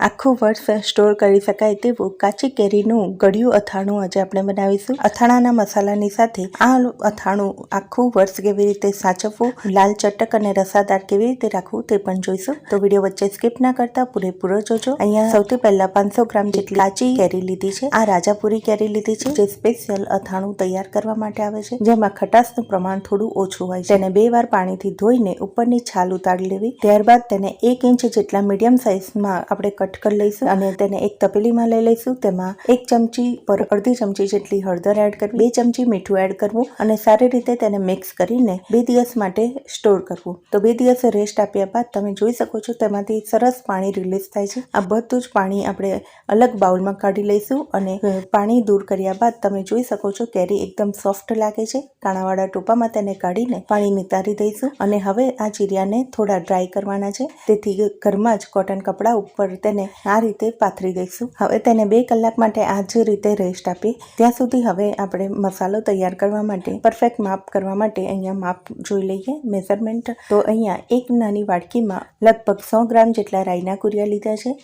આખું વર્ષ સ્ટોર કરી શકાય તેવું કાચી કેરીનું ગળ્યું અથાણું આજે આપણે બનાવીશું। અથાણાના મસાલાની સાથે આ અથાણું આખું વર્ષ કેવી રીતે સાચવવું, લાલ ચટક અને રસાદાર કેવી રીતે રાખવું તે પણ જોઈશું। તો વિડીયો વચ્ચે સ્કીપ ના કરતા પૂરેપૂરો જોજો। અહીંયા સૌથી પહેલા 500 ગ્રામ જેટલી કાચી કેરી લીધી છે। આ રાજાપુરી કેરી લીધી છે જે સ્પેશિયલ અથાણું તૈયાર કરવા માટે આવે છે, જેમાં ખટાશનું પ્રમાણ થોડું ઓછું હોય છે। તેને 2 વાર પાણીથી ધોઈને ઉપરની છાલ ઉતારી લેવી। ત્યારબાદ તેને 1 ઇંચ જેટલા મીડિયમ સાઇઝમાં આપણે કટ કરી લઈશું અને તેને એક તપેલીમાં લઈ લઈશું। તેમાં 1 ચમચી પર અડધી ચમચી જેટલી હળદર એડ કરવી, 2 ચમચી મીઠું એડ કરવું અને સારી રીતે તેને મિક્સ કરીને 2 દિવસ માટે સ્ટોર કરવું। તો 2 દિવસ રેસ્ટ આપ્યા બાદ તમે જોઈ શકો છો તેમાંથી સરસ પાણી રિલીઝ થાય છે। આ બધું જ પાણી આપણે અલગ બાઉલમાં કાઢી લઈશું અને પાણી દૂર કર્યા બાદ તમે જોઈ શકો છો કેરી એકદમ સોફ્ટ લાગે છે। કાણાવાળા ટોપામાં તેને કાઢીને પાણી નિતારી દઈશું અને હવે આ ચીરિયાને થોડા ડ્રાય કરવાના છે, તેથી ઘરમાં જ કોટન કપડા ઉપર તેને આ રીતે પાથરી દઈશું। હવે તેને 2 કલાક માટે આ જ રીતે રેસ્ટ આપીએ। ત્યાં સુધી હવે આપણે મસાલો તૈયાર કરવા માટે પરફેક્ટ માપ કરવા માટે અહીંયા માપ જોઈ લઈએ, મેઝરમેન્ટ। તો અહીંયા એક નાની વાડકીમાં લગભગ 100 ગ્રામ જેટલા રાઈના કુરિયા લીધા છે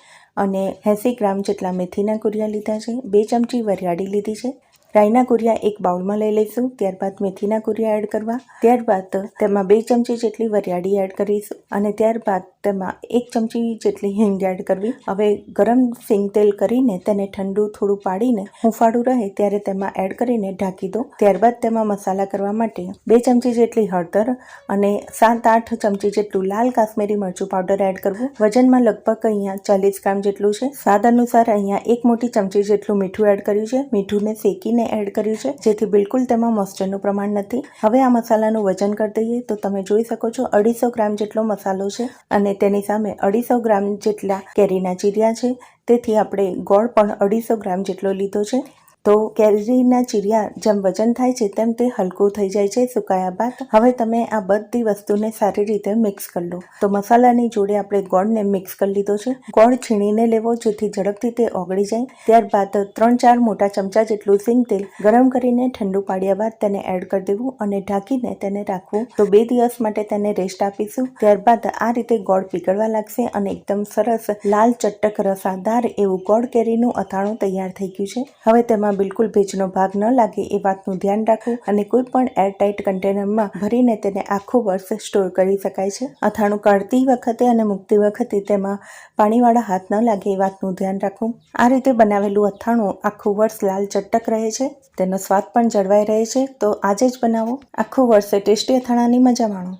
અને 80 ગ્રામ જેટલા મેથીના કુરિયા લીધા છે। 2 ચમચી વરિયાળી લીધી છે। રાઈના કુરિયા એક બાઉલમાં લઈ લઈશું, ત્યારબાદ મેથીના કુરિયા એડ કરવા, ત્યારબાદ તેમાં 2 ચમચી જેટલી વરિયાળી એડ કરીશું અને ત્યારબાદ તેમાં 1 ચમચી જેટલી હિંગ એડ કરવી। હવે ગરમ સિંગ તેલ કરીને તેને ઠંડુ થોડું પાડીને હુંફાળું રહે ત્યારે તેમાં એડ કરીને ઢાંકી દો। ત્યારબાદ તેમાં મસાલા કરવા માટે 2 ચમચી જેટલી હળદર અને 7-8 ચમચી જેટલું લાલ કાશ્મીરી મરચું પાવડર એડ કરવું। વજનમાં લગભગ અહીંયા 40 ગ્રામ જેટલું છે। સ્વાદ અનુસાર અહીંયા 1 મોટી ચમચી જેટલું મીઠું એડ કર્યું છે। મીઠુંને શેકીને એડ કર્યું છે, જેથી બિલકુલ તેમાં મોઇસ્ચરનું પ્રમાણ નથી। હવે આ મસાલાનું વજન કરી દઈએ તો તમે જોઈ શકો છો 250 ગ્રામ જેટલો મસાલો છે અને તેની સામે 250 ગ્રામ જેટલા કેરીના ચીરિયા છે, તેથી આપણે ગોળ પણ 250 ગ્રામ જેટલો લીધો છે। તો કેરીના ચીરિયા જેમ વજન થાય છે તેમ તે હલકું થઈ જાય છે સુકાયા બાદ। હવે તમે આ બધી વસ્તુને સારી રીતે મિક્સ કરી લો। તો મસાલાની જોડે આપણે ગોળને મિક્સ કરી લીધો છે। ગોળ છીણીને લેવો જેથી ઝડપથી તે ઓગળી જાય। ત્યારબાદ 3-4 મોટા ચમચા જેટલું સિંગ તેલ ગરમ કરીને ઠંડુ પાડ્યા બાદ તેને એડ કરી દેવું અને ઢાંકીને તેને રાખવું। તો 2 દિવસ માટે તેને રેસ્ટ આપીશું। ત્યારબાદ આ રીતે ગોળ પીગળવા લાગશે અને એકદમ સરસ લાલ ચટક રસાદાર એવું ગોળ કેરીનું અથાણું તૈયાર થઈ ગયું છે। હવે તેમાં બિલકુલ ભેજનો ભાગ ન લાગે એ વાતનું ધ્યાન રાખવું અને કોઈ પણ એરટાઇટ કન્ટેનરમાં ભરીને તેને આખું વર્ષ સ્ટોર કરી શકાય છે। અથાણું કાઢતી વખતે અને મૂકતી વખતે તેમાં પાણીવાળા હાથ ન લાગે એ વાતનું ધ્યાન રાખવું। આ રીતે બનાવેલું અથાણું આખું વર્ષ લાલ ચટક રહે છે, તેનો સ્વાદ પણ જળવાઈ રહે છે। તો આજે જ બનાવો, આખું વર્ષ ટેસ્ટી અથાણાની મજા માણો।